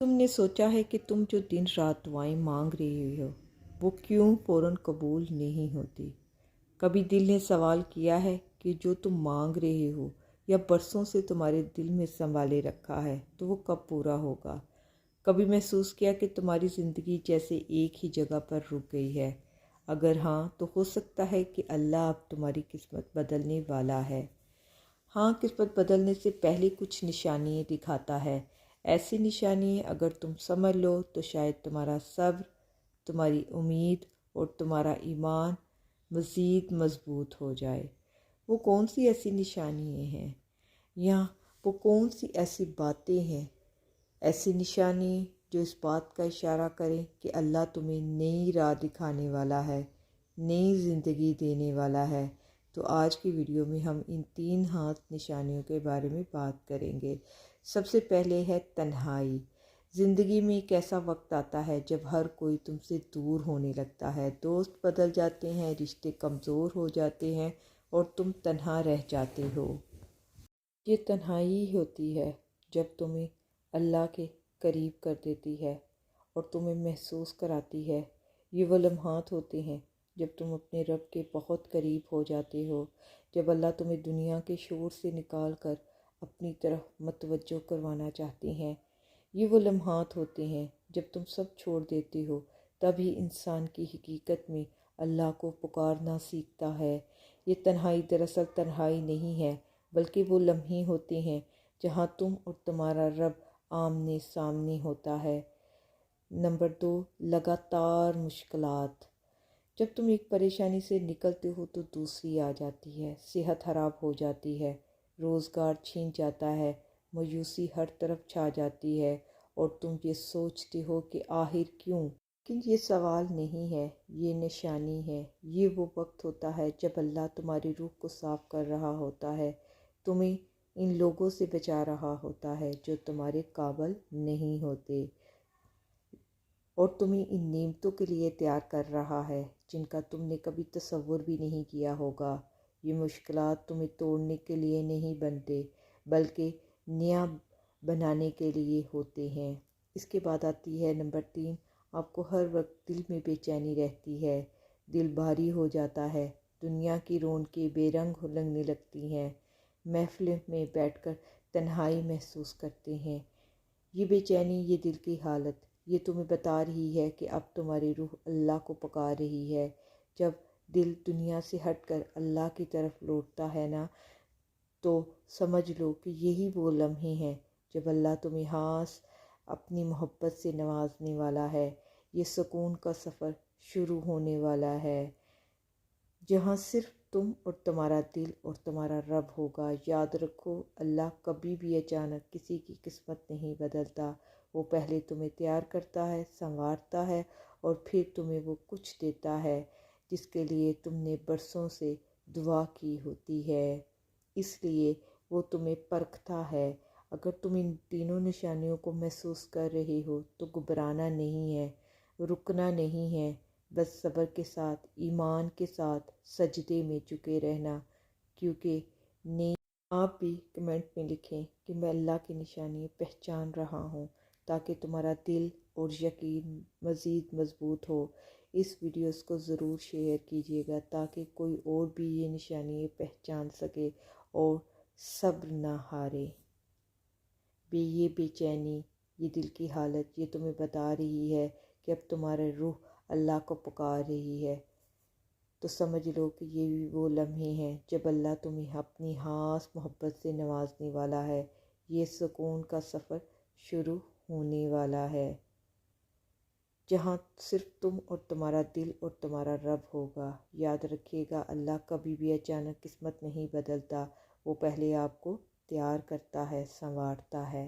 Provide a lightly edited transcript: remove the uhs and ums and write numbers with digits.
तुमने सोचा है कि तुम जो दिन रात दुआएं मांग रहे हो वो क्यों फ़ौरन कबूल नहीं होती। कभी दिल ने सवाल किया है कि जो तुम मांग रहे हो या बरसों से तुम्हारे दिल में संभाले रखा है तो वो कब पूरा होगा। कभी महसूस किया कि तुम्हारी ज़िंदगी जैसे एक ही जगह पर रुक गई है। अगर हाँ तो हो सकता है कि अल्लाह अब तुम्हारी किस्मत बदलने वाला है। हाँ, किस्मत बदलने से पहले कुछ निशानियाँ दिखाता है। ऐसी निशानियाँ अगर तुम समझ लो तो शायद तुम्हारा सब्र, तुम्हारी उम्मीद और तुम्हारा ईमान मज़ीद मज़बूत हो जाए। वो कौन सी ऐसी निशानियाँ हैं या वो कौन सी ऐसी बातें हैं, ऐसी निशानी जो इस बात का इशारा करें कि अल्लाह तुम्हें नई राह दिखाने वाला है, नई ज़िंदगी देने वाला है। तो आज की वीडियो में हम इन 3 हाथ निशानियों के बारे में बात करेंगे। सबसे पहले है तन्हाई। ज़िंदगी में एक ऐसा वक्त आता है जब हर कोई तुमसे दूर होने लगता है, दोस्त बदल जाते हैं, रिश्ते कमज़ोर हो जाते हैं और तुम तन्हा रह जाते हो। ये तन्हाई होती है जब तुम्हें अल्लाह के करीब कर देती है और तुम्हें महसूस कराती है। ये वो लम्हात होते हैं जब तुम अपने रब के बहुत करीब हो जाते हो, जब अल्लाह तुम्हें दुनिया के शोर से निकाल कर अपनी तरफ मतवज्जो करवाना चाहते हैं। ये वो लम्हात होते हैं जब तुम सब छोड़ देते हो, तभी इंसान की हकीकत में अल्लाह को पुकारना सीखता है। ये तन्हाई दरअसल तन्हाई नहीं है, बल्कि वो लम्हे होते हैं जहाँ तुम और तुम्हारा रब आमने सामने होता है। नंबर 2, लगातार मुश्किलात। जब तुम एक परेशानी से निकलते हो तो दूसरी आ जाती है। सेहत खराब हो जाती है, रोज़गार छीन जाता है, मायूसी हर तरफ छा जाती है और तुम ये सोचते हो कि आखिर क्यों। लेकिन ये सवाल नहीं है, ये निशानी है। ये वो वक्त होता है जब अल्लाह तुम्हारी रूह को साफ़ कर रहा होता है, तुम्हें इन लोगों से बचा रहा होता है जो तुम्हारे काबिल नहीं होते और तुम्हें इन नेमतों के लिए तैयार कर रहा है जिनका तुमने कभी तसव्वुर भी नहीं किया होगा। ये मुश्किलात तुम्हें तोड़ने के लिए नहीं बनते, बल्कि नया बनाने के लिए होते हैं। इसके बाद आती है नंबर 3, आपको हर वक्त दिल में बेचैनी रहती है, दिल भारी हो जाता है, दुनिया की रौनकें बेरंग लगने लगती हैं, महफिल में बैठकर तन्हाई महसूस करते हैं। ये बेचैनी, ये दिल की हालत, ये तुम्हें बता रही है कि अब तुम्हारी रूह अल्लाह को पुकार रही है। जब दिल दुनिया से हटकर अल्लाह की तरफ लौटता है ना, तो समझ लो कि यही वो लम्हे हैं जब अल्लाह तुम्हें हास अपनी मोहब्बत से नवाजने वाला है। ये सुकून का सफ़र शुरू होने वाला है जहाँ सिर्फ तुम और तुम्हारा दिल और तुम्हारा रब होगा। याद रखो, अल्लाह कभी भी अचानक किसी की किस्मत नहीं बदलता। वो पहले तुम्हें तैयार करता है, संवारता है और फिर तुम्हें वो कुछ देता है जिसके लिए तुमने बरसों से दुआ की होती है। इसलिए वो तुम्हें परखता है। अगर तुम इन तीनों निशानियों को महसूस कर रहे हो तो घबराना नहीं है, रुकना नहीं है, बस सब्र के साथ, ईमान के साथ सजदे में झुके रहना। क्योंकि नहीं, आप भी कमेंट में लिखें कि मैं अल्लाह की निशानी पहचान रहा हूँ, ताकि तुम्हारा दिल और यकीन मज़ीद मज़बूत हो। इस वीडियोस को ज़रूर शेयर कीजिएगा ताकि कोई और भी ये निशानी पहचान सके और सब्र ना हारे। ये बेचैनी, ये दिल की हालत, ये तुम्हें बता रही है कि अब तुम्हारी रूह अल्लाह को पुकार रही है। तो समझ लो कि ये भी वो लम्हे हैं जब अल्लाह तुम्हें अपनी खास मोहब्बत से नवाजने वाला है। ये सुकून का सफ़र शुरू होने वाला है जहाँ सिर्फ तुम और तुम्हारा दिल और तुम्हारा रब होगा। याद रखिएगा, अल्लाह कभी भी अचानक किस्मत नहीं बदलता, वो पहले आपको तैयार करता है, संवारता है।